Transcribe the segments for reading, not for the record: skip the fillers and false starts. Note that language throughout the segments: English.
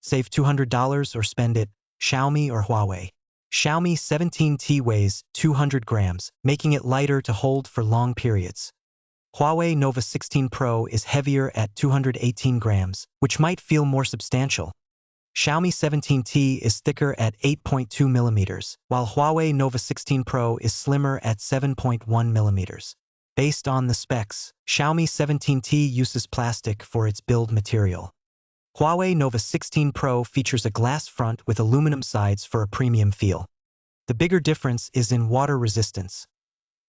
Save $200 or spend it, Xiaomi or Huawei. Xiaomi 17T weighs 200 grams, making it lighter to hold for long periods. Huawei Nova 16 Pro is heavier at 218 grams, which might feel more substantial. Xiaomi 17T is thicker at 8.2 millimeters, while Huawei Nova 16 Pro is slimmer at 7.1 millimeters. Based on the specs, Xiaomi 17T uses plastic for its build material. Huawei Nova 16 Pro features a glass front with aluminum sides for a premium feel. The bigger difference is in water resistance.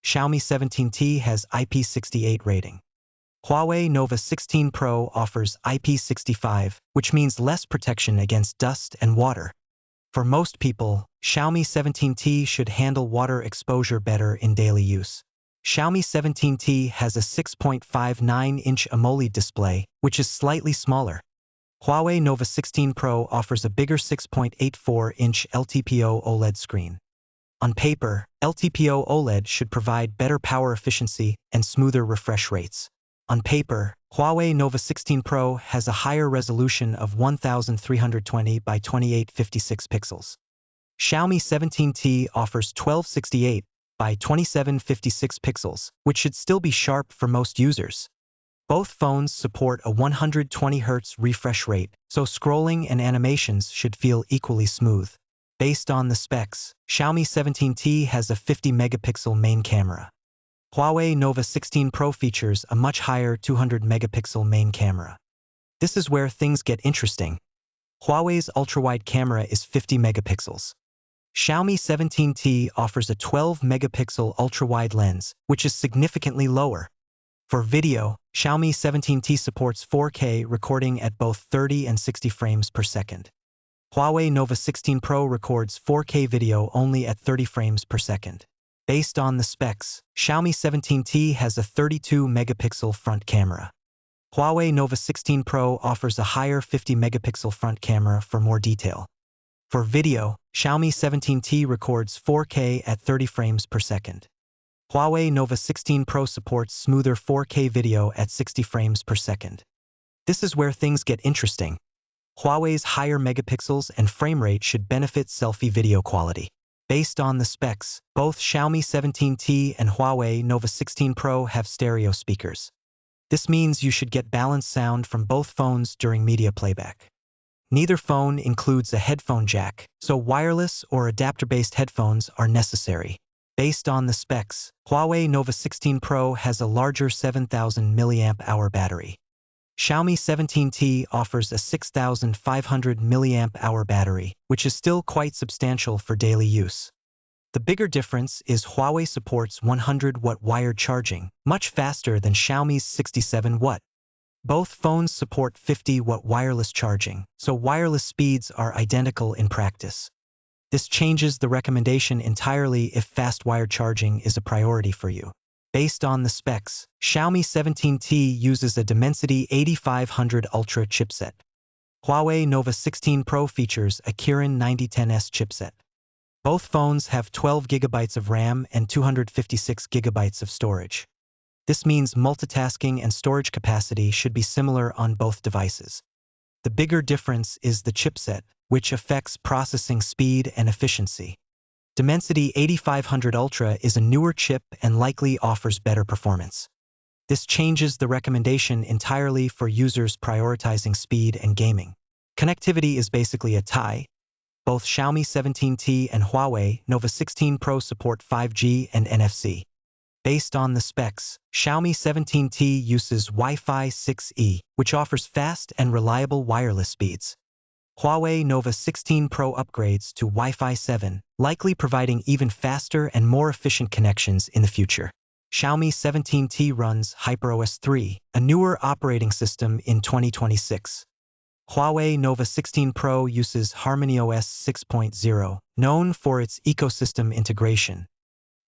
Xiaomi 17T has IP68 rating. Huawei Nova 16 Pro offers IP65, which means less protection against dust and water. For most people, Xiaomi 17T should handle water exposure better in daily use. Xiaomi 17T has a 6.59-inch AMOLED display, which is slightly smaller. Huawei Nova 16 Pro offers a bigger 6.84-inch LTPO OLED screen. On paper, LTPO OLED should provide better power efficiency and smoother refresh rates. On paper, Huawei Nova 16 Pro has a higher resolution of 1320 by 2856 pixels. Xiaomi 17T offers 1268 by 2756 pixels, which should still be sharp for most users. Both phones support a 120 Hz refresh rate, so scrolling and animations should feel equally smooth. Based on the specs, Xiaomi 17T has a 50-megapixel main camera. Huawei Nova 16 Pro features a much higher 200-megapixel main camera. This is where things get interesting. Huawei's ultra-wide camera is 50 megapixels. Xiaomi 17T offers a 12-megapixel ultra-wide lens, which is significantly lower. For video, Xiaomi 17T supports 4K recording at both 30 and 60 frames per second. Huawei Nova 16 Pro records 4K video only at 30 frames per second. Based on the specs, Xiaomi 17T has a 32-megapixel front camera. Huawei Nova 16 Pro offers a higher 50-megapixel front camera for more detail. For video, Xiaomi 17T records 4K at 30 frames per second. Huawei Nova 16 Pro supports smoother 4K video at 60 frames per second. This is where things get interesting. Huawei's higher megapixels and frame rate should benefit selfie video quality. Based on the specs, both Xiaomi 17T and Huawei Nova 16 Pro have stereo speakers. This means you should get balanced sound from both phones during media playback. Neither phone includes a headphone jack, so wireless or adapter-based headphones are necessary. Based on the specs, Huawei Nova 16 Pro has a larger 7,000 mAh battery. Xiaomi 17T offers a 6,500 mAh battery, which is still quite substantial for daily use. The bigger difference is Huawei supports 100-watt wired charging, much faster than Xiaomi's 67-watt. Both phones support 50-watt wireless charging, so wireless speeds are identical in practice. This changes the recommendation entirely if fast wired charging is a priority for you. Based on the specs, Xiaomi 17T uses a Dimensity 8500 Ultra chipset. Huawei Nova 16 Pro features a Kirin 9010S chipset. Both phones have 12 GB of RAM and 256 GB of storage. This means multitasking and storage capacity should be similar on both devices. The bigger difference is the chipset, which affects processing speed and efficiency. Dimensity 8500 Ultra is a newer chip and likely offers better performance. This changes the recommendation entirely for users prioritizing speed and gaming. Connectivity is basically a tie. Both Xiaomi 17T and Huawei Nova 16 Pro support 5G and NFC. Based on the specs, Xiaomi 17T uses Wi-Fi 6E, which offers fast and reliable wireless speeds. Huawei Nova 16 Pro upgrades to Wi-Fi 7, likely providing even faster and more efficient connections in the future. Xiaomi 17T runs HyperOS 3, a newer operating system in 2026. Huawei Nova 16 Pro uses HarmonyOS 6.0, known for its ecosystem integration.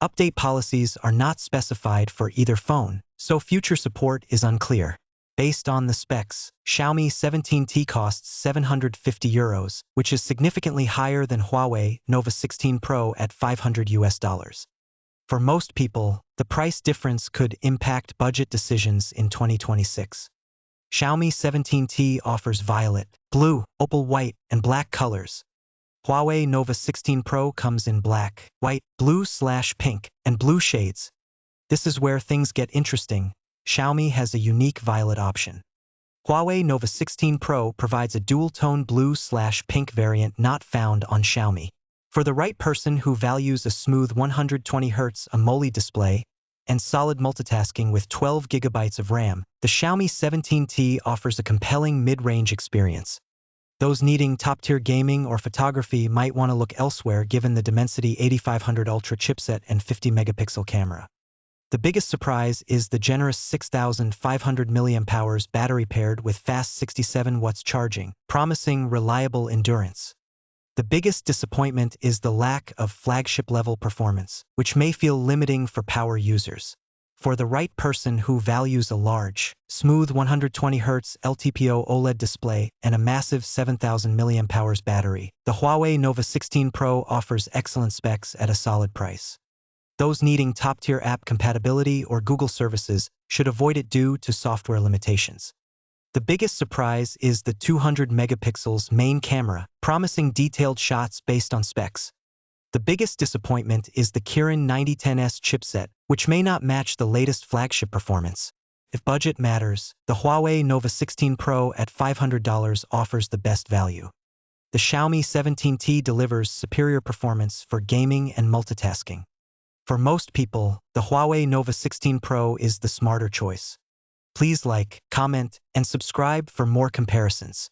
Update policies are not specified for either phone, so future support is unclear. Based on the specs, Xiaomi 17T costs €750, which is significantly higher than Huawei Nova 16 Pro at $500. For most people, the price difference could impact budget decisions in 2026. Xiaomi 17T offers violet, blue, opal white, and black colors. Huawei Nova 16 Pro comes in black, white, blue/pink, and blue shades. This is where things get interesting. Xiaomi has a unique violet option. Huawei Nova 16 Pro provides a dual-tone blue/pink variant not found on Xiaomi. For the right person who values a smooth 120Hz AMOLED display and solid multitasking with 12 GB of RAM, the Xiaomi 17T offers a compelling mid-range experience. Those needing top-tier gaming or photography might want to look elsewhere given the Dimensity 8500 Ultra chipset and 50-megapixel camera. The biggest surprise is the generous 6,500 mAh battery paired with fast 67 watts charging, promising reliable endurance. The biggest disappointment is the lack of flagship-level performance, which may feel limiting for power users. For the right person who values a large, smooth 120Hz LTPO OLED display and a massive 7,000 mAh battery, the Huawei Nova 16 Pro offers excellent specs at a solid price. Those needing top-tier app compatibility or Google services should avoid it due to software limitations. The biggest surprise is the 200 megapixels main camera, promising detailed shots based on specs. The biggest disappointment is the Kirin 9010S chipset, which may not match the latest flagship performance. If budget matters, the Huawei Nova 16 Pro at $500 offers the best value. The Xiaomi 17T delivers superior performance for gaming and multitasking. For most people, the Huawei Nova 16 Pro is the smarter choice. Please like, comment, and subscribe for more comparisons.